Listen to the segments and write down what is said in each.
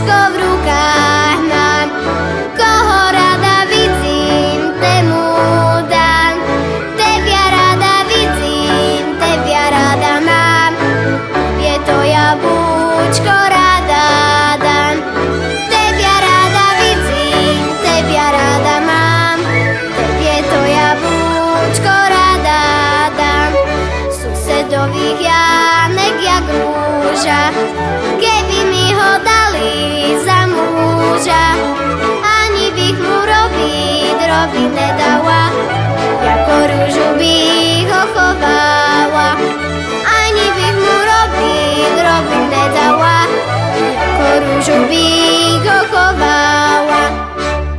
vajíčko v rukách mám. Koho rada vidím, tému dám. Tebia rada vidím, tebia rada mám. Je to jablúčko rada dám. Tebia rada vidím, tebia rada mám. Tebie to jablúčko rada dám. Susedových Jánek jak rúža, keby mi ho dali za muža, ani bych mu robiť nedala, jako rúžu bych ho chovala. Ani bych mu robiť nedala, jako rúžu bych ho chovala.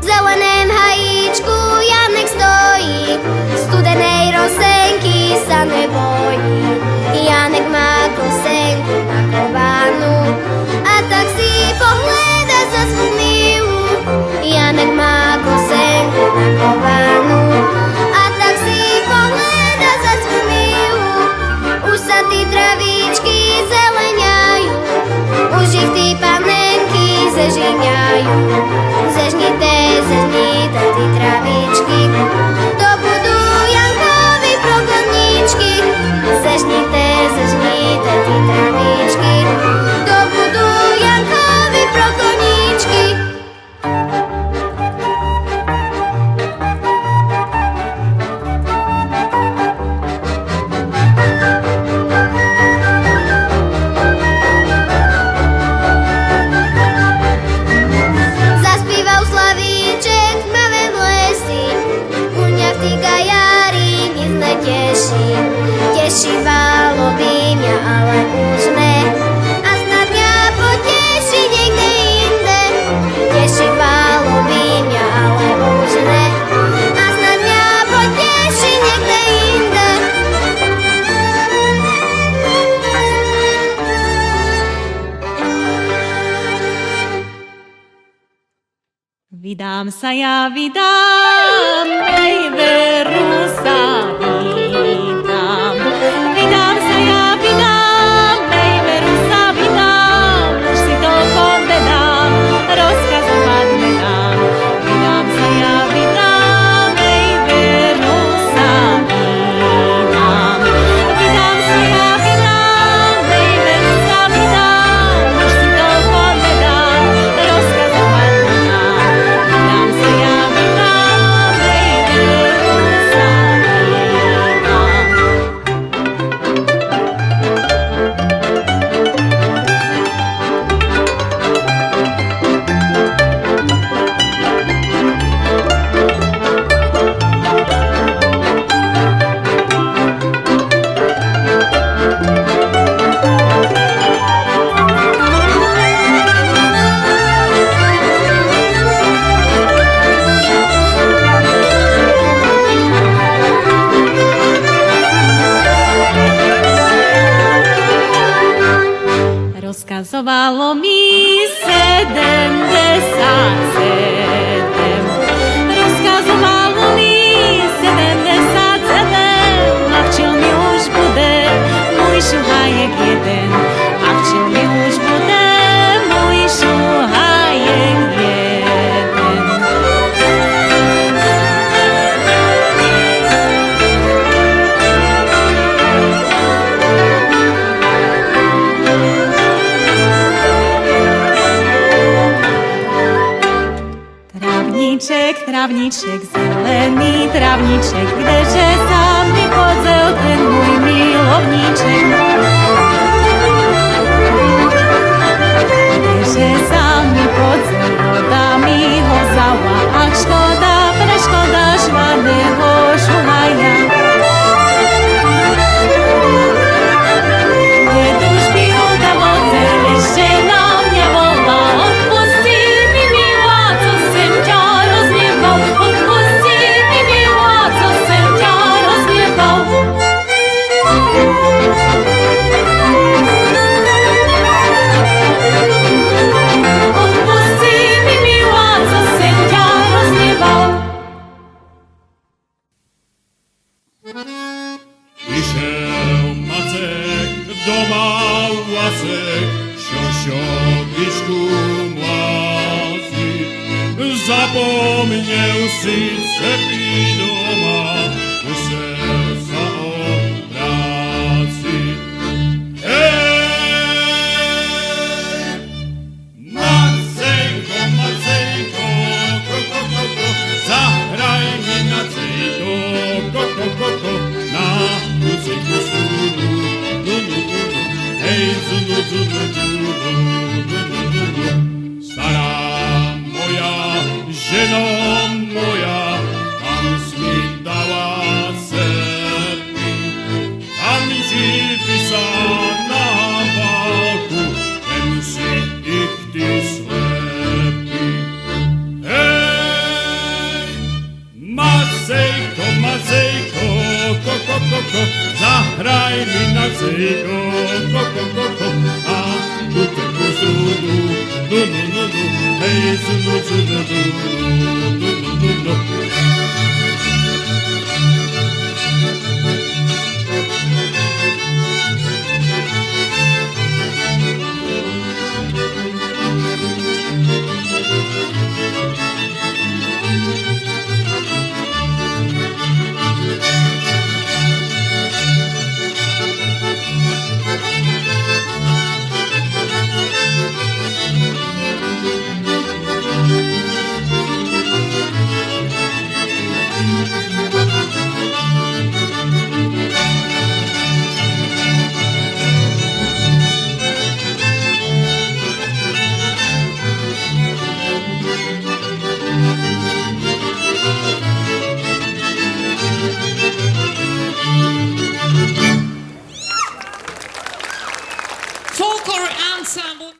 V zeleném hajíčku Janek stojí, studenej rosenky sa nebojí. Janek má kosenku nakovanú a tak si pohľada za svú milú. Janek má kosenku nakovanú a tak si pohľada za svú milú. Už sa tí travíčky zeleniajú, už ich tí panenky zežíňajú. Zežnite tí travíčky, to budú Jankovi progoničky. Zežnite tí travíčky, to budú Jankovi progoničky. Zaspíval Slavíček v tmavém lesi, u mňa v tí gajári nic neteší. Tešívalo by mňa, ale už ne, a snad mňa poteší niekde inde. Tešívalo by mňa, ale už ne, a snad mňa poteší niekde inde. Vydám sa ja, vydám, veru sa vydám. Vydám sa ja, vydám, veru sa vydám. Už si toľko vedám, rozkazovať nedám. Vydám sa ja, vydám, veru sa vydám. Vydám sa ja, vydám, veru sa vydám. Už si toľko vedám, rozkazovať nedám. Vydám sa ja, vydám, veru sa vydám. Rozkazovalo mi 77. Rozkazovalo mi 77. A včel mi už bude môj šuhajek jeden. A včel mi už bude môj šuhajek jeden. Travníček, zelený travníček, kdeže sa mi podzel ten môj milovníček. Kdeže sa mi podzel, voda mi ho vzala, ach škoda, preškoda švadného šuhaja. Keď už by ho dal odzel, ešte na mňa volá, odpustí mi milá, co sem ťa roznieval, odpustí mi milá, co sem ťa roznieval. neusice doma, muszę za obrazi. Macejko, Macejko, zagraj mi na cejko, na muzyku sunu, hej, zunu, zunu, zunu. Stara moja, żeno moja, tam mi dała serki, tam ci pisana walku, ten si ich ty slepi. Hej, Macejko, Macejko, zahraj mi na cejko, a tu tego zunu, hej, zunu, zunu, zunu,